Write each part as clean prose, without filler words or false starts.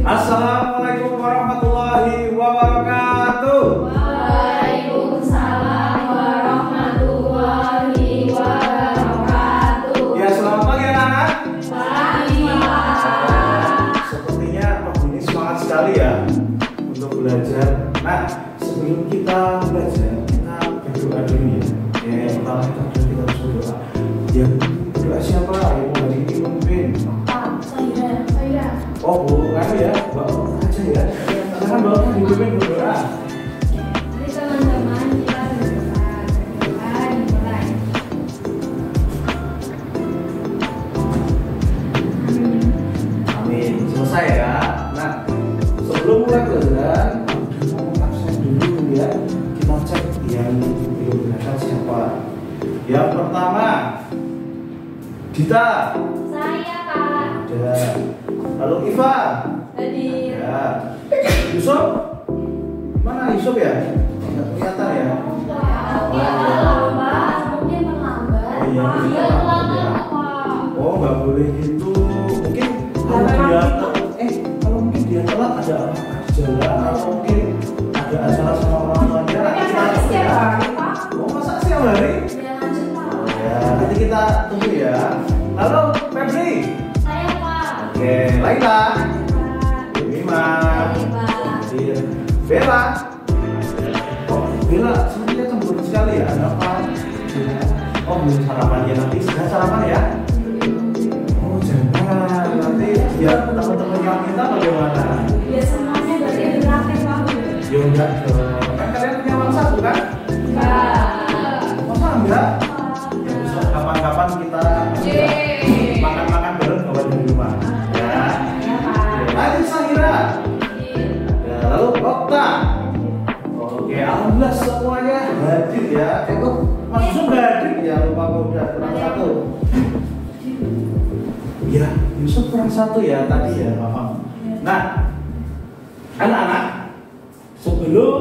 Assalamualaikum warahmatullahi wabarakatuh. Waalaikumsalam warahmatullahi wabarakatuh. Ya, selamat pagi anak-anak. Pagi, Pak. Sepertinya pagi ini semangat sekali ya untuk belajar. Nah, sebelum kita belajar, kita berdoa dulu ya. Yang pertama kita harus berdoa. Yang berdoa siapa? Yang hari ini memimpin. Saya. Oh, Bu, ya, bawa aja ya. Karena bawa dipimpin berdoa. Jadi teman-teman kita berdoa. Dimulai. Amin. Selesai ya. Nah, sebelum mulai pelajaran, udah mau absen dulu ya. Kita cek yang belum berangkat siapa. Yang pertama, Dita. Saya, Pak. Ada. Lalu Iva. Hadir. Ya. Yusuf. Mana Yusuf ya? Tidak kelihatan ya. Mungkin terlambat. Oh iya, mungkin Iya, terlambat ya. terlambat, Pak. Oh, nggak boleh gitu. Mungkin kalau dia kalau mungkin dia telat ada apa di jalan atau mungkin ada acara sama orang tuanya. Nanti kita tunggu ya. Oh, masa siang hari? Udah lanjut, Pak. Ya, nanti kita tunggu ya. Halo, Febri. Saya, Pak. Oke, Laila. Bima. Bella. Oh, Bella sepertinya cemburu sekali ya. Ada apa? Oh, belum sarapan ya, nanti sudah sarapan ya. Oh, jangan. Nanti biar teman-teman yang kita bagaimana? Ya semuanya dari praktek, Pak. Ya enggak dong. Kan kalian punya uang saku kan? Enggak. Masa enggak? Ya bisa kapan-kapan kita makan-makan bareng bawa di rumah. Ya. Ya, Pak. Lanjut Sahira. Ya, lalu Okta. Oke, alhamdulillah semuanya hadir ya. Kok Mas Yusuf nggak hadir ya? Lupa aku udah kurang satu. Ya, Yusuf kurang satu ya tadi ya, maaf. Nah, anak-anak, sebelum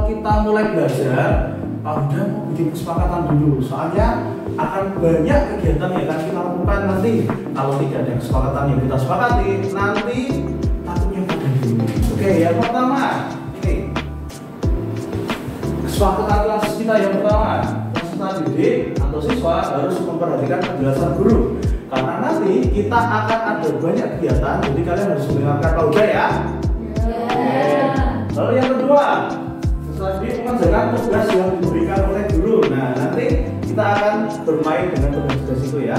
kita mulai belajar, Pak Huda mau bikin kesepakatan dulu. Soalnya akan banyak kegiatan yang akan kita lakukan nanti. Kalau tidak ada kesepakatan yang kita sepakati, nanti takutnya pada dulu. Oke, yang pertama, ini kesepakatan kelas kita yang pertama. Peserta didik atau siswa harus memperhatikan penjelasan guru. Karena nanti kita akan ada banyak kegiatan, jadi kalian harus mendengarkan Pak Huda ya. Lalu yang kedua, setelah mengerjakan tugas yang diberikan oleh guru. Nah, nanti kita akan bermain dengan tugas-tugas itu ya.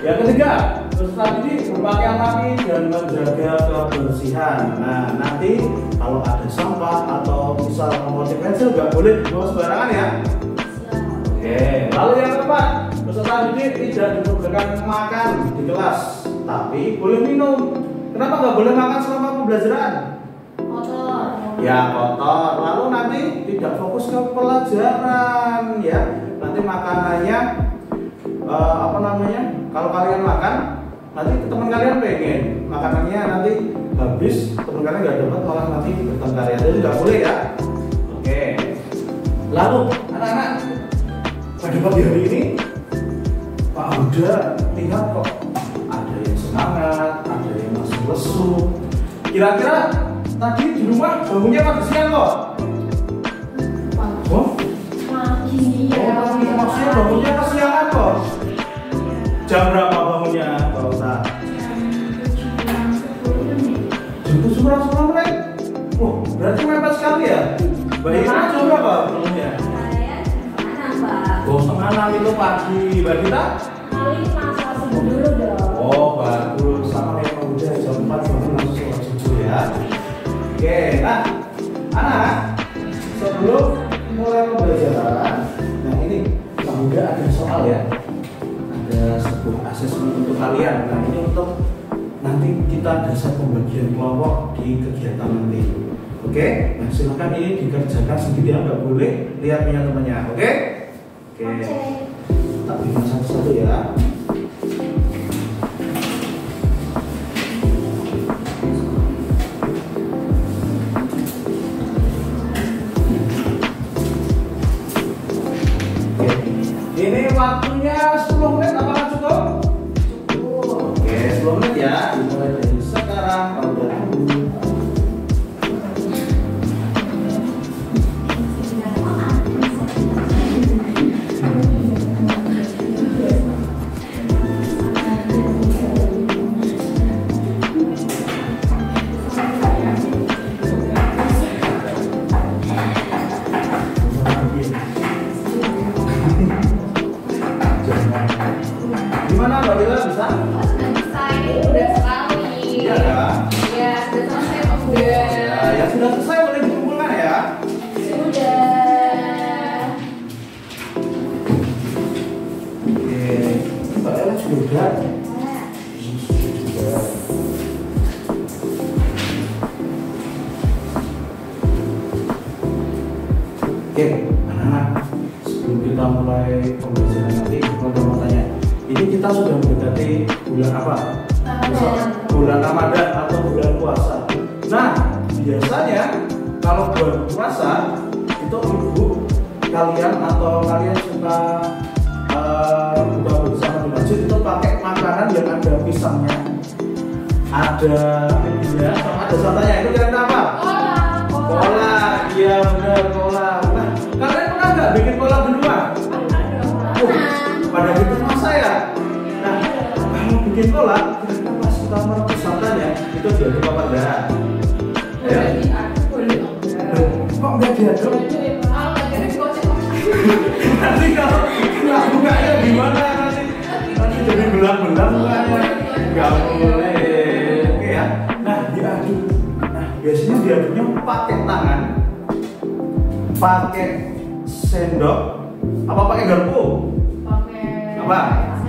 Yang ketiga, peserta didik berpakaian rapi dan menjaga kebersihan. Nah, nanti kalau ada sampah atau misal memotif pensil nggak boleh dibawa sembarangan ya. Oke. Lalu yang keempat, peserta didik tidak diperbolehkan makan di kelas, tapi boleh minum. Kenapa nggak boleh makan selama pembelajaran? Kotor. Ya kotor, lalu nanti tidak fokus ke pelajaran ya. Nanti makanannya kalau kalian makan, nanti teman kalian pengen makanannya nanti habis, teman kalian nggak dapat malah nanti bertengkar ya. Jadi nggak boleh ya. Oke. Lalu anak-anak, pada pagi hari ini Pak Huda lihat kok ada yang semangat, ada yang masih lesu. Kira-kira tadi di rumah bangunnya pagi siang kok? Oh? Pagi ya. Oh, maksudnya bangunnya kesiangan kok? Jam berapa bangunnya, Pak Ustaz? Jam 7:10. Oh, berarti mepet sekali ya? Bayinya jam berapa bangunnya? Saya anak, Pak. Oh, 5:30 itu pagi. Mbak Dita? Kali masa subuh dulu dong. Oh, bagus. Sama kayak Pak Huda, jam 4 bangun langsung sholat subuh ya. Oke, nah anak, sebelum mulai pembelajaran, nah ini Pak Huda ada soal ya, ada sebuah asesmen untuk kalian. Nah ini untuk nanti kita dasar pembagian kelompok di kegiatan nanti. Oke, nah silakan ini dikerjakan sendiri, nggak boleh lihat punya temannya. Oke? Oke. Tak bikin satu-satu ya. Ini waktunya 10 menit, apakah cukup? Cukup. Oke, 10 menit ya. Dimulai dari sekarang. Kalau udah sudah selesai boleh dikumpulkan ya. Sudah. Oke, Mbak Ella juga. Oke, anak-anak, sebelum kita mulai pembelajaran nanti, kalau mau tanya, ini kita sudah mendekati bulan apa? Bulan Ramadan atau bulan puasa. Nah, biasanya kalau bulan puasa itu ibu kalian atau kalian suka buka bersama di masjid itu pakai makanan yang ada pisangnya, ada ya, sama ada santannya. Itu kira-kira apa? Kola, iya benar kola. Nah, kalian pernah nggak bikin kola di rumah? Pada gitu sama saya. Nah, kalau bikin kola, kira-kira pas kita merebus santannya itu diaduk apa enggak? Ya. Kok nggak diaduk? Nanti kalau nggak bukanya gimana nanti jadi belang-belang bukanya. Nggak boleh. Oke ya. Nah, diaduk. Biasanya diaduknya pakai tangan, pakai sendok, apa pakai garpu? Apa?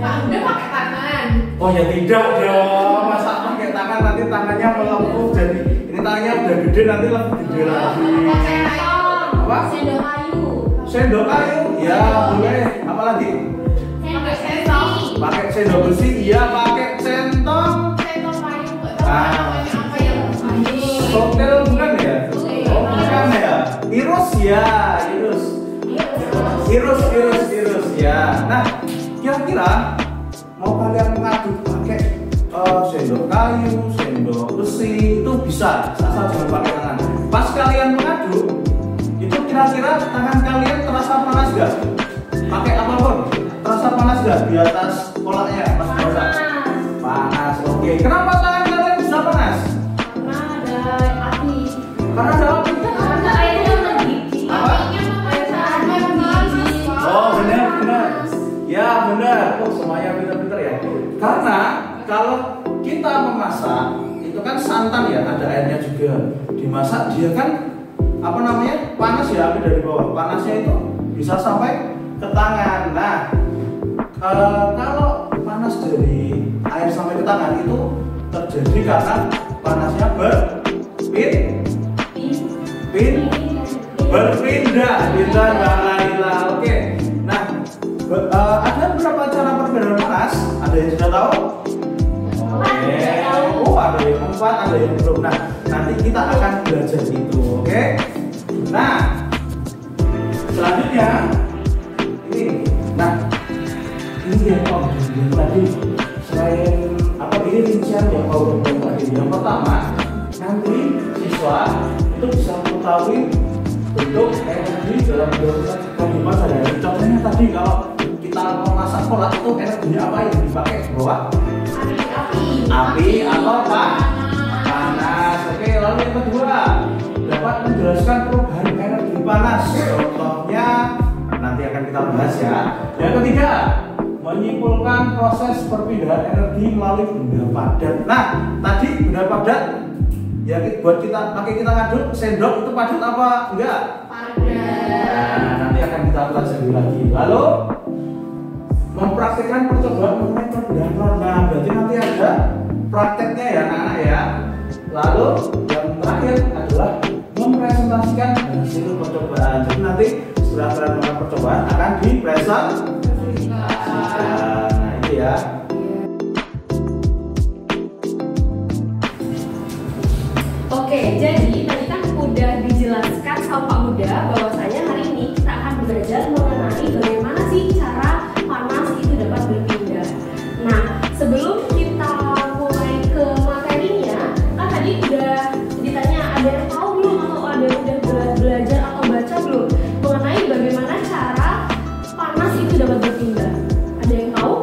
Udah pakai tangan. Oh ya tidak dong, masa pakai tangan nanti tangannya melempuk jadi ini tangannya udah gede nanti lebih gede lagi. Apa? Sendok kayu. Sendok kayu, ya boleh. Apa lagi? Sendok sendok. Pakai sendok besi, iya pakai centong. Sendok kayu. Ah. Apa yang Sotel bukan ya? Oh bukan ya? Irus ya, irus ya. Nah, kira-kira mau kalian mengaduk pakai sendok kayu, sendok besi itu bisa, asal jangan pakai tangan. Pas kalian mengaduk, itu kira-kira tangan kalian terasa panas gak? Pakai apapun, terasa panas gak di atas kolaknya? Pas masak? Panas. Oke. Kenapa tangan kalian bisa panas? Karena ada api. Karena airnya mendidih. Apa? Airnya mendidih. Oh benar. Ya benar. Oh semuanya pintar-pintar ya. Karena kalau kita memasak itu kan santan ya, ada airnya juga. Dimasak dia kan apa namanya panas ya, api dari bawah. Panasnya itu bisa sampai ke tangan. Nah kalau panas dari air sampai ke tangan itu terjadi karena panasnya berpindah. Pintar Mbak Laila. Oke. Nah, ada beberapa cara perbedaan panas. Ada yang sudah tahu? Oke. Oh, ada yang 4, ada yang belum. Nah, nanti kita akan belajar itu. Oke. Nah, selanjutnya ini. Nah, ini yang tadi selain apa ini rincian yang mau tadi. Yang pertama, nanti siswa itu bisa mengetahui bentuk energi dalam kehidupan sehari-hari. Contohnya tadi kalau kita memasak kolak itu energinya apa yang dipakai bawah? Api atau apa? Panas. Oke, lalu yang kedua dapat menjelaskan perubahan energi panas. Contohnya nanti akan kita bahas ya. Yang ketiga menyimpulkan proses perpindahan energi melalui benda padat. Nah, tadi benda padat ya buat kita pakai kita ngaduk sendok itu padat apa enggak? Padat. Nah, nanti akan kita pelajari lagi. Lalu mempraktikkan percobaan mengenai perbedaan warna. Berarti nanti ada prakteknya ya anak-anak ya. Lalu yang terakhir adalah mempresentasikan hasil percobaan. Jadi nanti setelah kalian melakukan percobaan akan dipresentasikan. Nah, itu ya. Oke, jadi tadi kan udah dijelaskan sama Pak Muda bahwasanya hari ini kita akan belajar mengenai bagaimana sih cara panas itu dapat berpindah. Nah, sebelum kita mulai ke materinya, kan tadi udah ditanya ada yang tahu belum atau ada yang udah belajar atau baca belum mengenai bagaimana cara panas itu dapat berpindah. Ada yang tahu?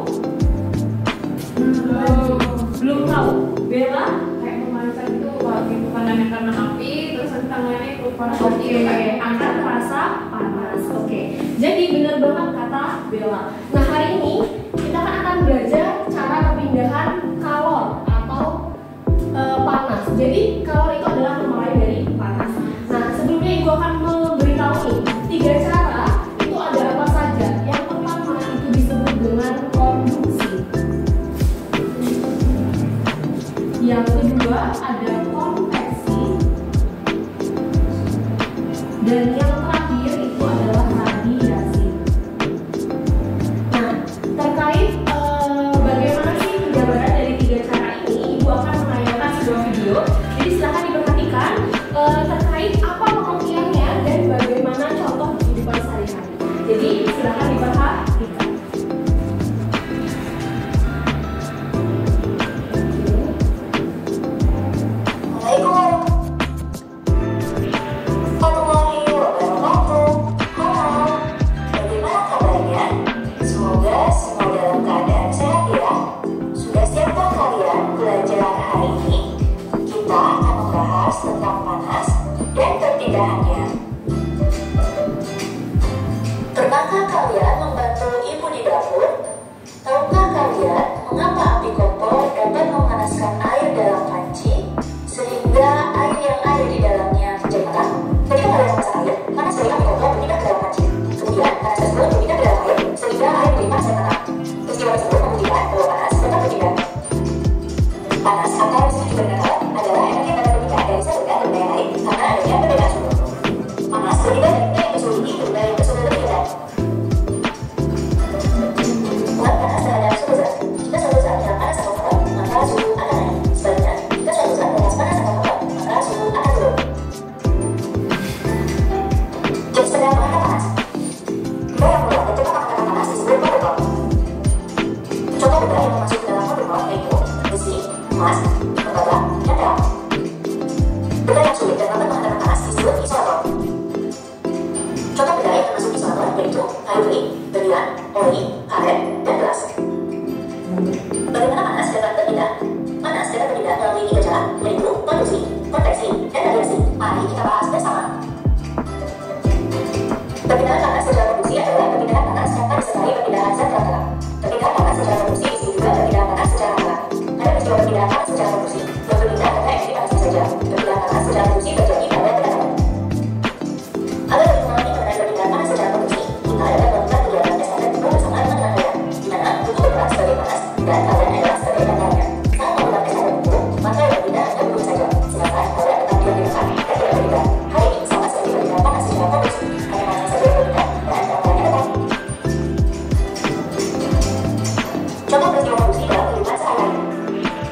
Belum tahu. Bella? Tangannya karena api, terus tangannya itu panas. Oke, akan terasa panas. Oke, jadi benar banget kata Bella. Nah, hari ini kita akan belajar cara perpindahan kalor atau panas. Jadi kalor itu adalah nama lain dari panas. Yang kedua ada konveksi. Dan yang terakhir itu adalah radiasi. Nah, terkait bagaimana sih penjabaran dari tiga cara ini, Ibu akan menayangkan sebuah video. Jadi silahkan diperhatikan terkait apa pengertiannya dan bagaimana contoh kehidupan sehari-hari. Jadi silahkan diperhatikan. Tentang panas dan perpindahannya. Pernahkah kalian membantu ibu di dapur? Tahukah kalian mengapa api kompor dapat memanaskan air dalam panci sehingga air yang ada di dalamnya menjadi matang? Ketika kalian memasak air, panas dari api kompor berpindah ke dalam panci. Kemudian panas tersebut berpindah ke dalam air sehingga air menjadi panas dan matang. Peristiwa tersebut membuktikan bahwa panas tetap berpindah. Panas atau disebut juga dengan alat adalah energi yang dapat berpindah dari satu benda ke benda yang lain karena adanya perbedaan suhu. Panas berpindah dari benda yang bersuhu tinggi ke benda yang bersuhu lebih rendah. Buat panas terhadap suhu zat. Jika suatu zat yang panas atau hangat, maka suhu akan naik. Sebaliknya, jika suatu zat yang panas atau hangat, maka suhu akan turun. Jenis benda mengangkat panas. Benda yang mudah dan cepat mengangkat panas disebut konvektor. Contoh benda yang masuk ke dalam konvektor yaitu besi, emas, tembaga, dan perak. Benda yang sulit dan lambat menghantarkan panas disebut isolator. Contoh benda yang termasuk isolator yaitu kayu kering, berlian, oli, karet, dan gelas. Bagaimana panas dapat berpindah? Panas dapat berpindah melalui tiga cara yaitu konduksi, konveksi, dan radiasi. Mari kita bahas bersama. Perpindahan panas secara konduksi adalah perpindahan panas yang tak disertai perpindahan zat terang. Perpindahan panas secara konduksi disebut juga perpindahan panas secara hangat. Ada peristiwa perpindahan panas secara konduksi yang berpindah karena energi panasnya saja. Perpindahan panas secara konduksi terjadi pada tekanan. Agar lebih mengerti mengenai perpindahan panas secara konduksi, kita dapat melakukan kegiatan tes standar timbul bersama dengan teman kalian, di mana buku berperan sebagai panas dan kalian adalah sebagai bantahannya. Saat melakukan tes standar timbul, maka yang berpindah hanya buku saja, sedangkan kalian tetap diam di depan dan tidak berpindah. Hal ini sama seperti perpindahan panas secara konduksi, hanya panas saja yang berpindah dan bantahannya tetap. Contoh peristiwa konduksi dalam kehidupan sehari-hari.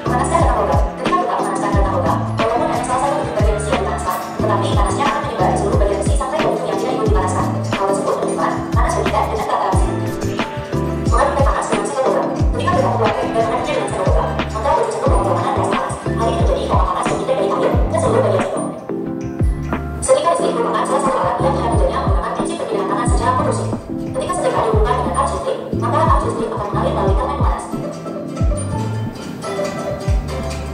Memanaskan dalam logam. Ketika kita memanaskan dalam logam, walaupun hanya salah satu bagian besi yang dipanaskan, tetapi panasnya akan menyebar di seluruh bagian besi sampai ke ujung yang tidak ikut dipanaskan. Hal tersebut menunjukkan panas berpindah dengan rata besi. Mengalami panas dengan satu logam. Ketika kita membuat dan mengaturnya dengan satu logam, maka ujung satu logam mana gas panas. Hal ini terjadi karena panas berpindah dari air ke seluruh bagian situ. Setrika listrik merupakan salah satu alat yang cara kerjanya menggunakan prinsip perpindahan panas secara konduksi. Ketika setrika dihubungkan dengan arus listrik, maka arus listrik akan mengalir melalui kabel panas.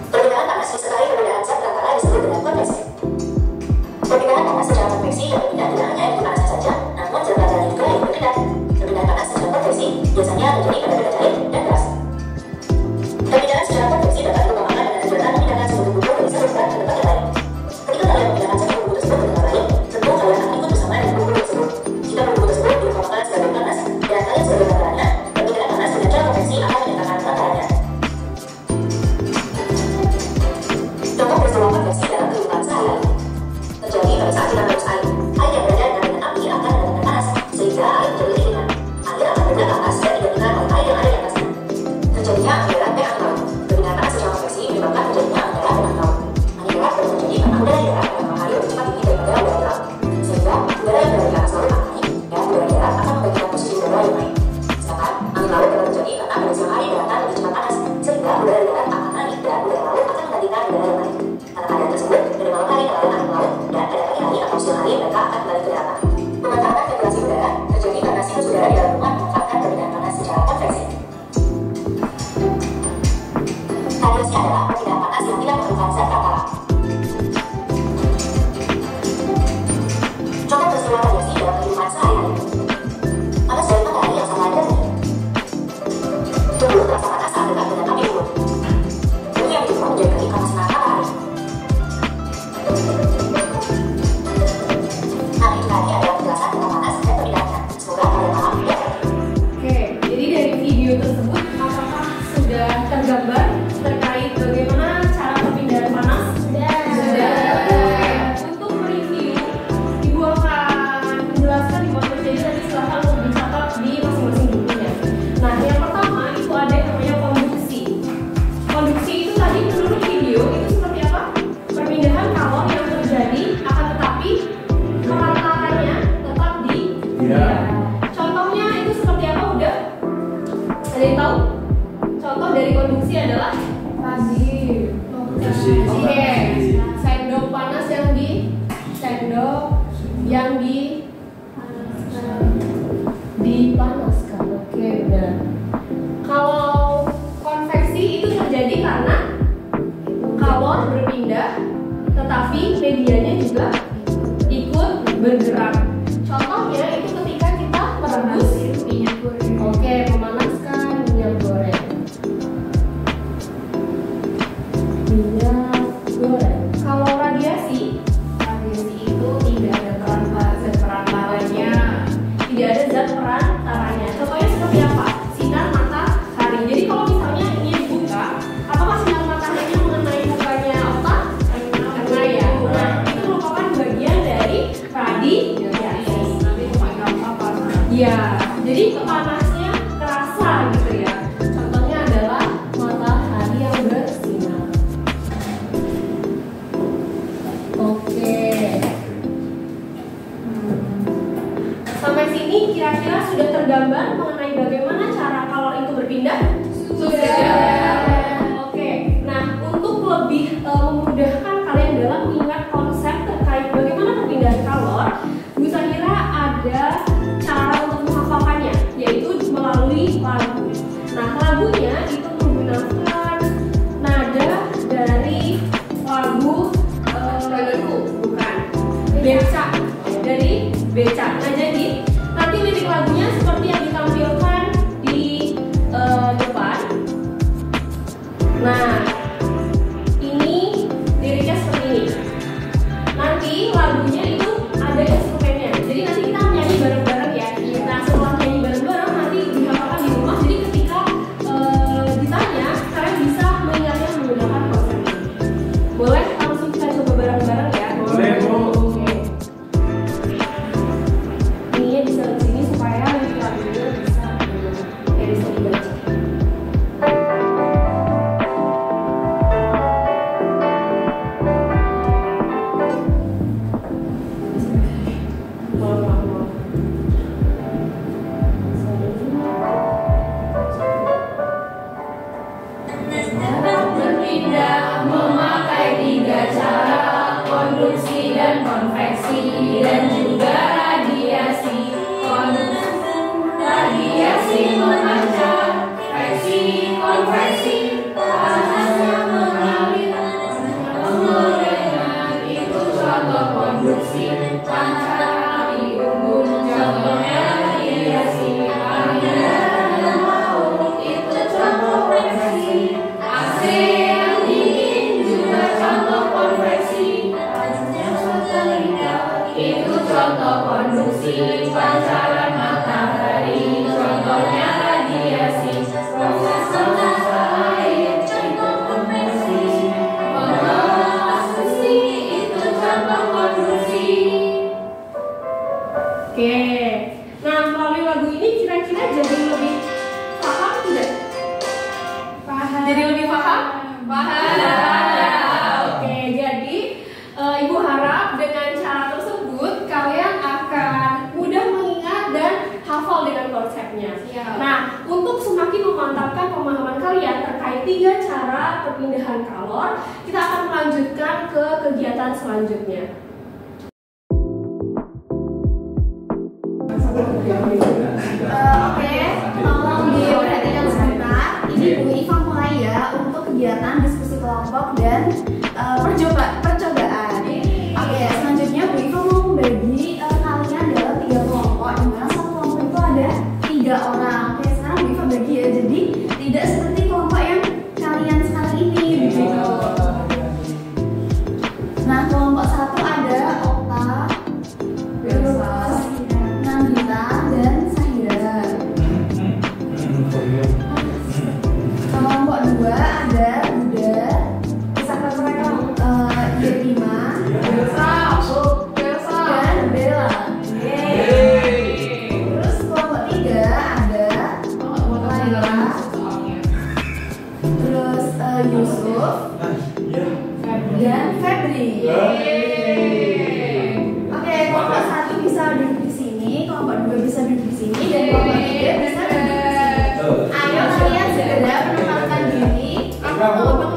Perpindahan panas disertai perbedaan zat terantara disebut dengan konveksi. Perpindahan panas secara konveksi yang berpindah tidak hanya energi panasnya saja, namun zat terantaranya juga yang berpindah. Perpindahan panas secara konveksi biasanya terjadi pada benda cair dan gas. Perpindahan secara konveksi dapat diumpamakan dengan kegiatan memindahkan suatu bubuk dari satu tempat ke tempat yang lain. Ketika kalian memindahkan satu bubuk tersebut ke tempat lain, tentu kalian akan ikut bersama dengan bubuk tersebut. Jika bubuk tersebut diumpamakan sebagai panas dan kalian sebagai bantahannya, perpindahan panas dengan cara konveksi akan menyatakan bantahannya. Contoh peristiwa konveksi dalam kehidupan sehari-hari terjadi pada saat kita merebus air. Air yang berada dalam api akan mendatangkan panas sehingga air menjadi ringan. Air akan bergerak ke atas dan dibandingkan oleh air yang ada di atasnya. Terjadinya aliran pH laut. Perpindahan panas secara konveksi menyebabkan terjadinya aliran pH laut. Aliran dapat terjadi karena udara di darat akan mengalir lebih cepat tinggi daripada udara di laut, sehingga udara yang berada di atas laut akan naik dan udara di darat akan membagikan posisi udara yang naik. Sedangkan angin laut dapat terjadi karena pada siang hari daratan lebih cepat panas, sehingga udara di darat akan naik dan udara laut akan menggantikan udara yang naik. Karena keadaan tersebut, pada malam hari kelainan angin laut dan pada pagi hari atau siang hari mereka akan kembali ke daratan. Pemanfaatan ventilasi udara terjadi karena siklus udara di dalam rumah memanfaatkan perpindahan panas secara konveksi. Radiasi adalah perpindahan panas yang tidak memerlukan zat terantara. Contoh peristiwa radiasi dalam kehidupan sehari-hari. Panas dari matahari yang sangat tinggi. Tubuh terasa panas saat dekat dengan api unggun. Tubuh yang dibuat menjadi kering karena sinar matahari. Nah, itu tadi adalah penjelasan tentang panas dan perpindahannya. Semoga kalian paham ya. Oke, jadi dari video tersebut apakah sudah tergambar terkait bagaimana cara Lazim. Bersih. Oke. Sendok panas yang dipanaskan. Oke, benar. Kalau konveksi itu terjadi karena kalor berpindah, tetapi medianya juga ikut bergerak. Contohnya itu ketika kita merebus minyak goreng. Oke, memanaskan minyak goreng. Minyak goreng. Kalau radiasi itu tidak ada zat perantaranya. Tidak ada zat perantaranya. Contohnya seperti apa? Sinar matahari. Jadi kalau misalnya ini dibuka, apakah sinar mataharinya mengenai mukanya Okta? Karena ya, nah itu merupakan bagian dari radiasi. Ya, jadi panasnya terasa gitu ya. Contohnya adalah matahari yang bersinar. Oke. Sampai sini kira-kira sudah tergambar mengenai bagaimana cara kalor itu berpindah? Sudah. Oke. Nah, untuk lebih memudahkan kalian dalam mengingat konsep terkait bagaimana perpindahan kalor, Bu Sahira ada cara untuk menghafalkannya, yaitu melalui lagu. Nah, lagunya itu menggunakan nada dari lagu bukan beca, dari beca. Nah, jadi nanti lirik lagunya seperti yang ditampilkan di depan. Nah, ini liriknya seperti ini. Nanti lagunya itu ada instrumennya. Jadi nanti kita nyanyi bareng-bareng ya. Nah, setelah nyanyi bareng-bareng nanti dihafalkan di rumah. Jadi ketika ditanya, kalian bisa mengingatnya menggunakan konsep ini. Boleh langsung kita coba bareng-bareng ya? Boleh, Bu. Oke. Ini bisa di sini supaya lagunya bisa dibaca. Berpindah memakai 3 cara, konduksi dan konveksi dan juga radiasi. Radiasi memancar, konveksi panasnya mengalir. Penggorengan itu contoh konduksi, pancar api unggun contohnya radiasi. Angin dan laut itu contoh konveksi. AC yang dingin juga contoh konveksi. Itu contoh konduksi, pancaran matahari contohnya radiasi. Proses air contoh konveksi. Penggelas besi itu contoh konduksi. Oke, nah melalui lagu ini kira-kira jadi lebih paham tidak? Paham. Jadi lebih paham? Paham. Oke, jadi Ibu harap dengan cara tersebut kalian akan mudah mengingat dan hafal dengan konsepnya. Siap. Nah, untuk semakin memantapkan pemahaman kalian terkait 3 cara perpindahan kalor, kita akan melanjutkan ke kegiatan selanjutnya. Oke, tolong diperhatikan sebentar. Ini Bu Iva mulai ya untuk kegiatan diskusi kelompok dan percobaan. Oke, selanjutnya Bu Iva mau membagi kalian dalam 3 kelompok, di mana satu kelompok itu ada 3 orang. Oke, sekarang Bu Iva bagi ya, jadi tidak seperti kelompok yang kalian sekarang ini. Begitu. Nah, kelompok 1 ada Okta, Nandita, dan Sahira. Kelompok 2 ada Buda, Irima, dan Bella. Terus kelompok 3 ada Laila, terus Yusuf, dan Febri. Oke, kelompok 1 bisa duduk di sini, kelompok 2 bisa duduk di sini, dan kelompok 3 bisa duduk di sini. Ayo kalian segera menempatkan diri. Aku mau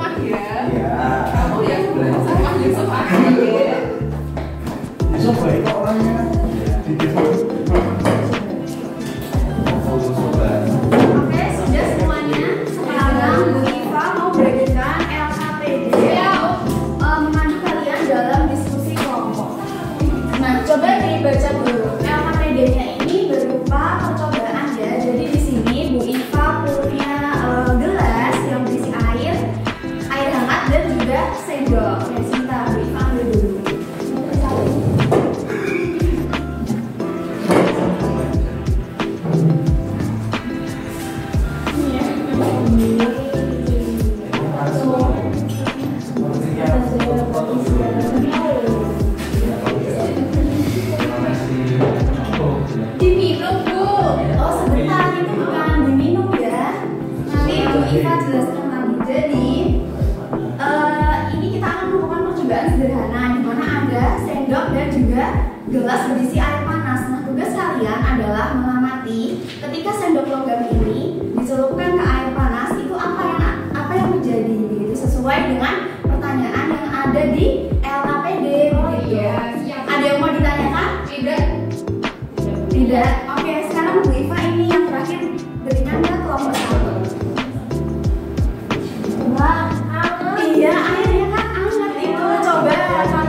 sendok. Ya, sebentar, Bu Iva ambil dulu. Diminum, Bu. Oh, sebentar, itu bukan diminum ya. Nanti Bu Iva jelaskan lagi. Jadi, ini kita akan melakukan percobaan sederhana di mana ada sendok dan juga gelas berisi air panas. Nah, tugas kalian adalah mengamati ketika sendok logam ini dicelupkan ke air panas, itu apa yang terjadi begitu sesuai dengan pertanyaan yang ada di LKPD begitu. Ada yang mau ditanyakan? Tidak. Oke, sekarang Bu Iva ini yang terakhir berikan ke kelompok 1. Wah, iya, airnya kan hangat itu. Coba kalian.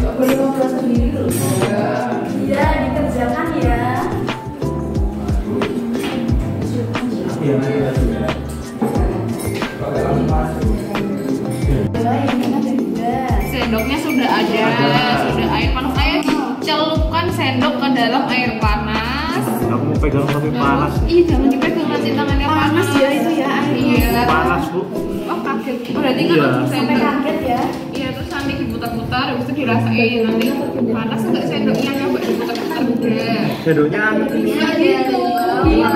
Gak boleh ngobrol sendiri dulu. Iya, dikerjakan ya. Sendoknya sudah ada, sudah air panas. Ayo celupkan sendok ke dalam air panas. Aku mau pegang tapi panas. Ih, jangan dipegang nanti tangannya panas. Ya itu ya airnya. Iya. Panas, Bu. Oh, kaget. Berarti kan Iya. Sampai sendok. kaget ya. Iya, terus nanti diputar-putar, habis itu dirasain nanti panas enggak sendoknya, coba diputar-putar juga. Sendoknya hangat ini. Iya gitu. Iya.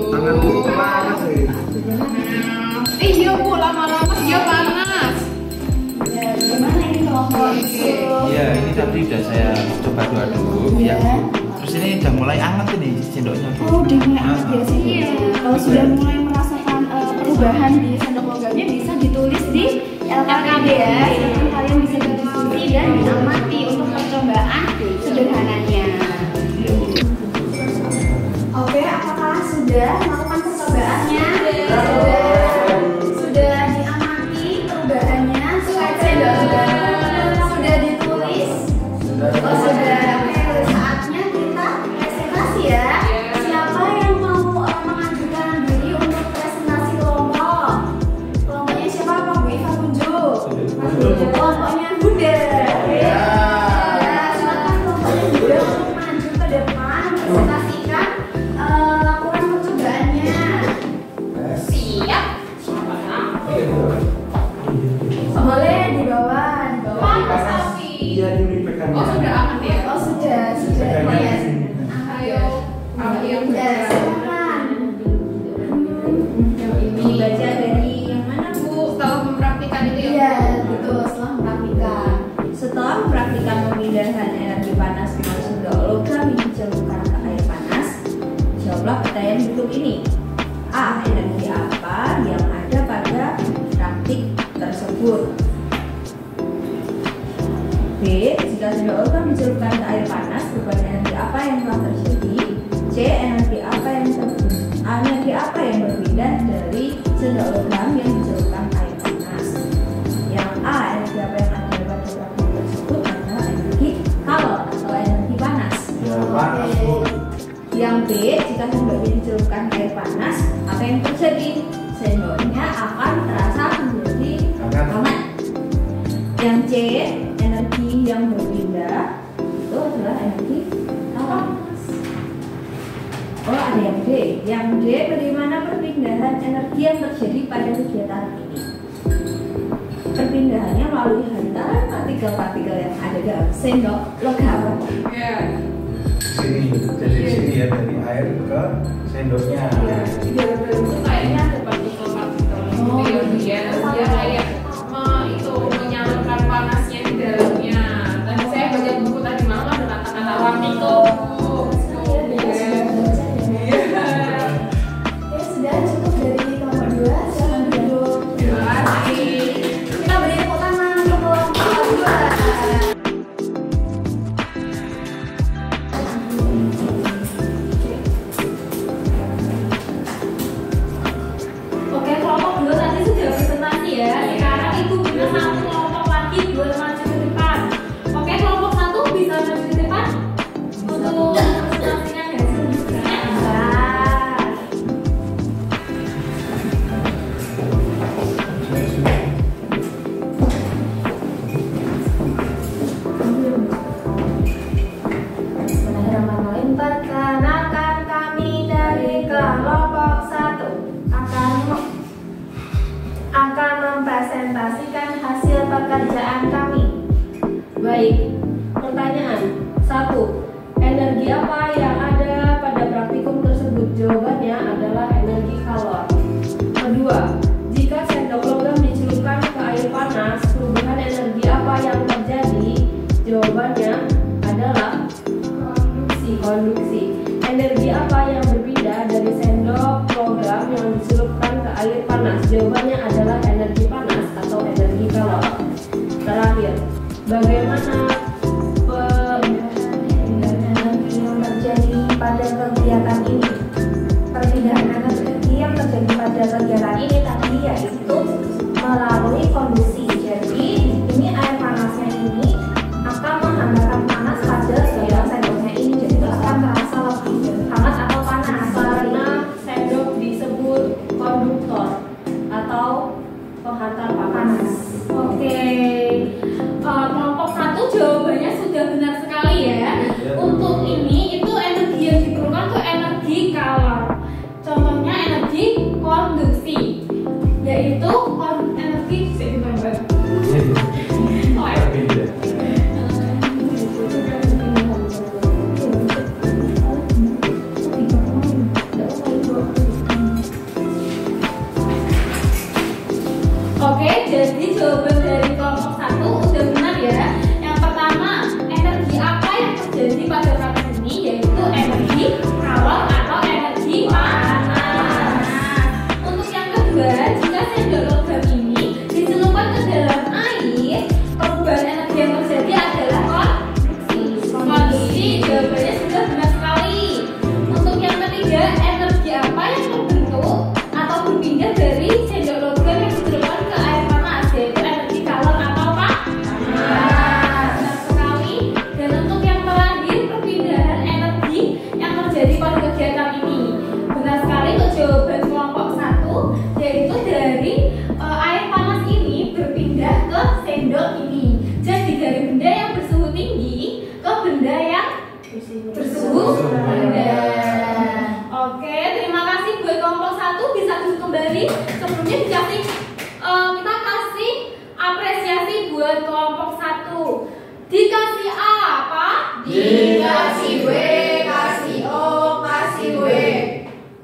Tanganku panas sih. Iya, Bu, lama-lama dia panas. Ya, gimana ini kelompok? Iya, ini tadi udah saya coba aduk ya. Terus ini udah mulai hangat ini sendoknya. Oh, udah mulai hangat ya sih. Iya. Kalau sudah mulai merasakan perubahan di sendok logamnya bisa ditulis di LKPD ya. Itu kan kalian bisa berdiskusi dan diamati untuk percobaan sederhananya. Oke, apakah sudah melakukan percobaannya? Sudah diamati perubahannya terkait sendok? Sudah ditulis? Oh, sudah. Oke, saatnya kita presentasi ya. Siapa yang mau mengajukan diri untuk presentasi kelompok? Kelompoknya siapa? Pak Bu Iva tunjuk. Kelompoknya Bunda. Ya, silakan kelompoknya juga untuk maju ke depan presentasikan laporan percobaannya. Siap. Boleh di bawah, di bawah. Panas tapi. Iya, ini pegangnya. Oh, sudah aman ya? Oh, sudah Pegangnya ya. di sini. Ayo. Ambil. Ya, silakan. Dibaca dari yang mana, Bu? Setelah mempraktikkan itu ya. Iya, betul. Setelah mempraktikkan. Setelah mempraktikkan pemindahan energi panas dengan sendok logam yang dicelupkan ke air panas, jawablah pertanyaan berikut ini. A. Energi apa yang ada pada praktik tersebut? B. Jika sendok logam dicelupkan ke air panas, perubahan energi apa yang telah terjadi? C. Energi apa yang berpindah dari sendok logam yang dicelupkan ke air panas? Yang A. Energi apa yang ada pada praktik tersebut adalah energi kalor atau energi panas. Ya, panas, Bu. Yang B, jika sendoknya dicelupkan ke air panas, apa yang terjadi? Sendoknya akan terasa menjadi hangat. Yang C, energi yang berpindah itu adalah energi kalor. Oh, ada yang D. Yang D, bagaimana perpindahan energi yang terjadi pada kegiatan ini? Perpindahannya melalui hantaran partikel-partikel yang ada dalam sendok logam. Iya. Sini, jadi di sini ya, dari air ke sendoknya. Di dalam itu kayaknya ada partikel-partikel. Oh, Dia kayak itu menyalurkan panasnya di dalamnya. Tadi saya baca buku tadi malam ada kata-kata partikel. Ya, sudah cukup dari kelompok 2. Silakan duduk. Kita beri tepuk tangan untuk kelompok 2. Oke, kelompok 2 tadi sudah presentasi ya. Sekarang itu punya satu kelompok lagi buat maju ke depan. Baik. Pertanyaan 1. Energi apa yang ada pada praktikum tersebut? Jawabannya adalah energi kalor. Kedua, jika sendok logam dicelupkan ke air panas, perubahan energi apa yang terjadi? Jawabannya adalah konduksi. Energi apa yang berpindah dari sendok logam yang dicelupkan ke air panas? Jawabannya adalah energi panas atau energi kalor. Terakhir, bagaimana energi yang terjadi pada kegiatan ini? Perpindahan energi yang terjadi pada kegiatan ini tadi yaitu melalui konduksi. Jadi ini air panasnya ini akan menghantarkan panas pada dalam sendoknya ini, jadi itu akan terasa lebih hangat atau panas karena sendok disebut konduktor atau penghantar panas. Oke, kelompok 1 jawabannya sudah benar sekali ya. Untuk ini itu energi yang diperlukan tuh energi kalor. Contohnya energi konduksi, yaitu energi Oke, jadi jawaban dari kelompok 1 udah benar ya. Yang pertama, energi apa yang terjadi pada praktek ini? Yaitu energi kalor atau energi panas. Untuk yang kedua, jika sendok logam ini dicelupkan ke dalam air, perubahan energi yang terjadi adalah konduksi. Jawabannya sudah benar sekali. Untuk yang ketiga, energi apa yang terbentuk atau berpindah dari sendok logam yang dicelupkan ke air panas? Yaitu energi kalor atau panas. Benar sekali. Dan untuk yang terakhir, perpindahan energi yang terjadi pada kegiatan ini. Benar sekali untuk jawaban kelompok 1, yaitu dari air panas ini berpindah ke sendok ini. Jadi dari benda yang bersuhu tinggi ke benda yang bersuhu rendah. Oke, terima kasih buat kelompok 1, bisa duduk kembali. Sebelumnya dikasih kita kasih apresiasi buat kelompok 1. Dikasih A apa? Dikasih W, kasih O, kasih W.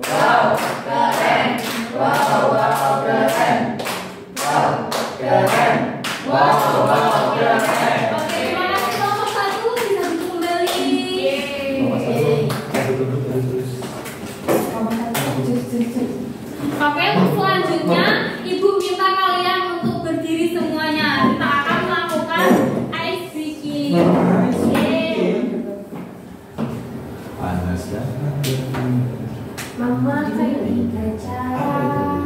Wow, keren. Wow, wow, keren. Wow, keren. Wow, wow, keren. Oke, terima kasih kelompok 1, bisa duduk kembali. Oke, untuk selanjutnya Ibu minta kalian untuk berdiri semuanya. Kita akan melakukan ice breaking. Panas ya. memakai 3 cara.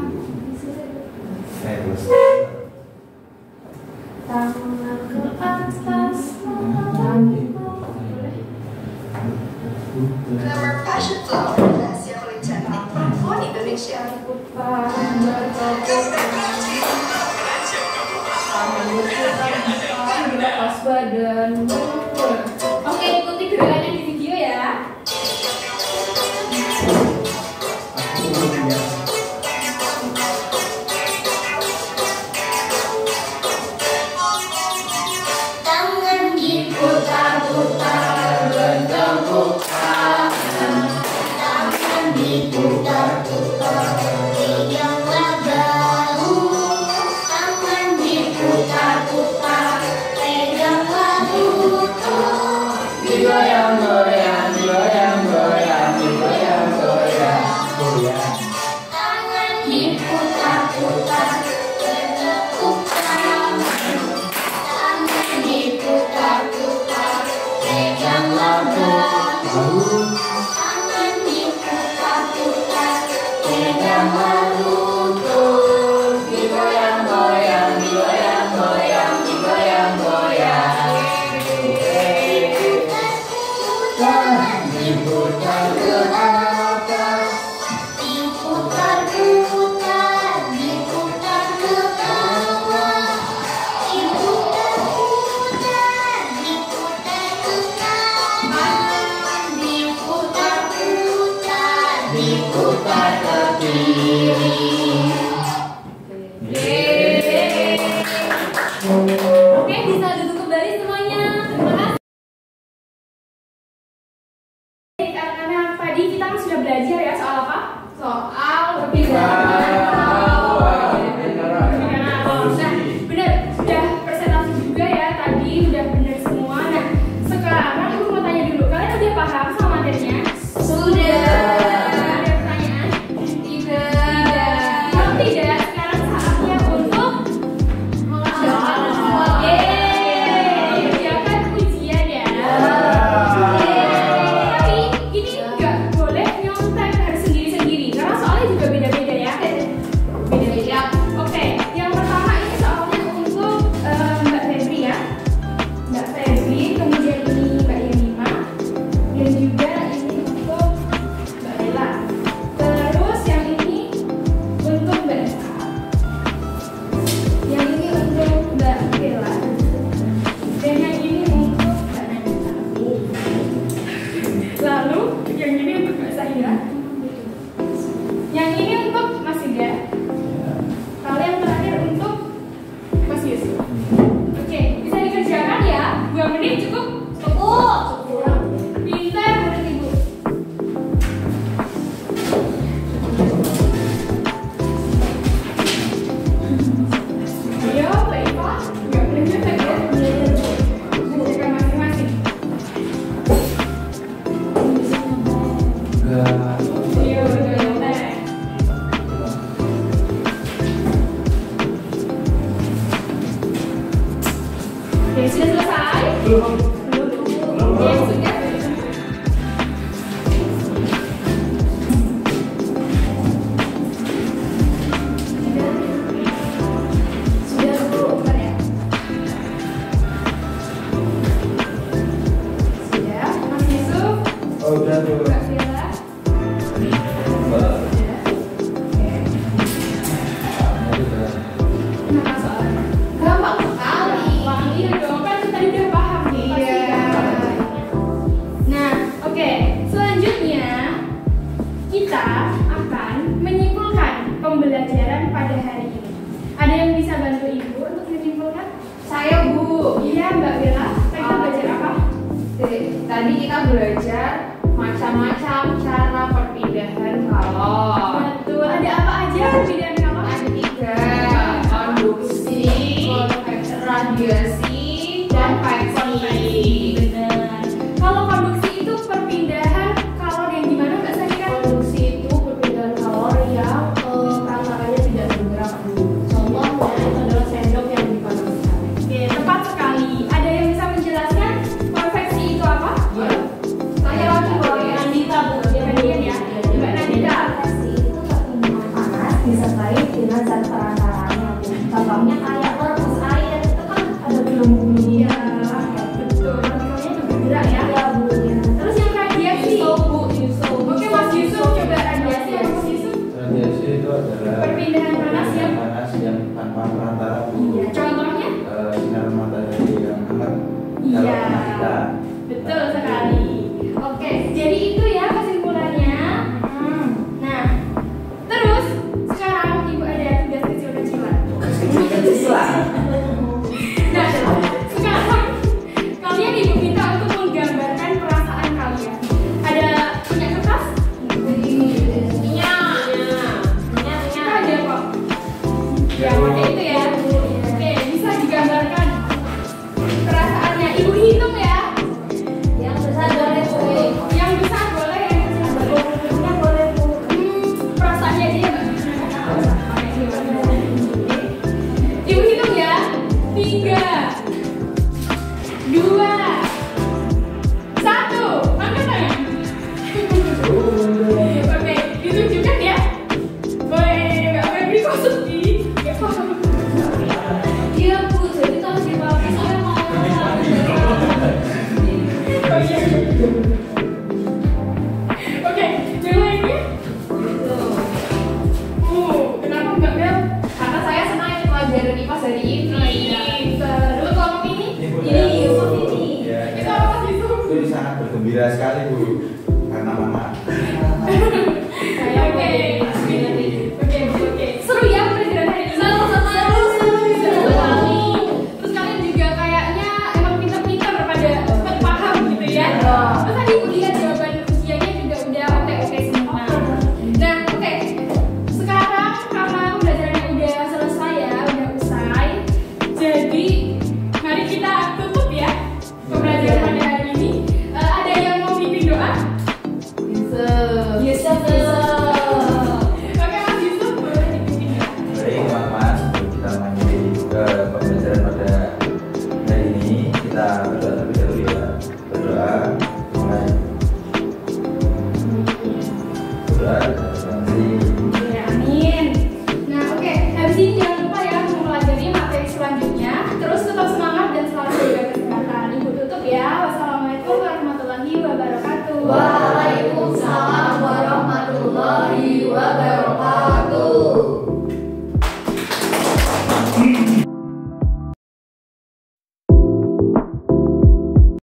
Terus. Tangan ke atas, Glamour Fashion Flower, rahasia paling cantik perempuan Indonesia. Lepas badan. Oke, ikuti gerakannya di video ya. Tangan diputar-putar, bertepuk tangan diputar-putar, peganglah bahu. Tangan diputar-putar, peganglah lutut. Digoyang-goyang, digoyang-goyang, digoyang-goyang. Tangan diputar-putar, bertepuk tangan. Tangan diputar-putar, peganglah bahu. Tangan diputar-putar, peganglah lutut. Digoyang-goyang, digoyang-goyang, digoyang-goyang. Diputar ke atas, diputar-putar, diputar ke bawah. Diputar-putar, diputar ke kanan. Diputar-putar, diputar ke kiri. Oke, bisa duduk kembali semuanya. soal perbedaan awal. Nah, benar, sudah presentasi juga ya tadi, udah benar semua. Nah, sekarang ibu mau tanya dulu, kalian udah paham sama materinya? Sudah. Ada pertanyaan? Tidak. Kalau tidak, sekarang saatnya untuk kerjakan ujian ya. Tapi ini nggak boleh nyontek, harus sendiri-sendiri karena soalnya juga beda-beda ya. Beda-beda. Oke, yang pertama ini soalnya untuk Mbak Febri ya. Mbak Febri, kemudian ini Mbak Yanima, dan juga ini untuk Mbak Bella. Terus yang ini untuk Mbak Eka. Yang ini untuk Mbak Bella. Dan yang ini untuk Mbak Nagita. Lalu yang ini untuk Mbak Sahira. Yang ini untuk Mas Yuda. Lalu yang terakhir untuk Mas Yusuf. Oke, bisa dikerjakan ya. 2 menit cukup? Cukup. Pintar menurut Ibu. Ayo, Mbak Iva. Nggak boleh nyontek ya. Kerjakan masing-masing. Ayo, jangan nyontek. Oke, sudah selesai? Belum. Ya, sudah. Sudah bukan ya? Sudah, Mas Yusuf, Oh, udah tuh. Mbak Bella. Sudah. Oke. Kenapa soalnya? Gampang sekali. Iya dong, kan kita udah paham nih. Iya. Pasti kan? Nah, oke. Selanjutnya kita akan menyimpulkan pembelajaran pada hari ini. Ada yang bisa bantu Ibu untuk menyimpulkan? Saya Bu. Iya, Mbak Bella. Kita belajar apa? Tadi kita belajar macam-macam cara perpindahan kalor. Betul. Ada apa aja perbedaan kalau? Ada 3, konduksi, radiasi, dan konveksi. Benar. Kalau konduksi itu perpindahan kalor yang gimana Mbak Sahira? Konduksi itu perpindahan kalor yang kalornya tidak bergerak Bu. Contohnya itu adalah sendok yang dipanaskan. Oke, tepat sekali. Ada yang bisa menjelaskan konveksi itu apa? Saya lagi bawa Nandita Bu. Bagian ya. Mbak Nandita. Konveksi itu perpindahan panas disertai dengan zat perantaranya. Contohnya kayak merebus air, itu kan ada gelembungnya. Betul. Partikelnya juga bergerak ya. Ya Bu. Ya. Terus yang radiasi. Yusuf. Oke, Mas Yusuf coba radiasi apa Mas Yusuf? Radiasi itu adalah Perpindahan panas yang panas yang tanpa perantara Bu. Iya. Contohnya? Sinar matahari yang hangat Iya. kalau kena kita. Betul sekali. Oke, jadi itu ya kesimpulannya. Nah, terus sekarang Ibu ada tugas kecil-kecilan. Kecilan. Nah, sekarang kalian Ibu minta untuk menggambarkan perasaan kalian. Ada punya kertas? Punya. Ada kok. Ya, pakai itu ya. Oke, bisa digambarkan perasaannya. Ibu hitung ya. Yang besar boleh Bu. Yang besar boleh, yang kecil boleh. Yang boleh Bu. Perasaannya dia Mbak. Ibu hitung ya. 3, 2, 1. Angkat tangan. Oke, ditunjukkan ya. Boleh Mbak Febri kok sedih? Gak paham. Iya Bu, jadi kalau dipakai saya mau Oh iya. Oke, yang lainnya? Kenapa Mbak Bel? karena saya senang yang pelajaran IPA hari ini. Terus kelompok ini? Ini Bu, Ini ya, Bu. Yusuf ini. Ya, Itu ya. apa Mas Yusuf? Itu sangat bergembira sekali Bu.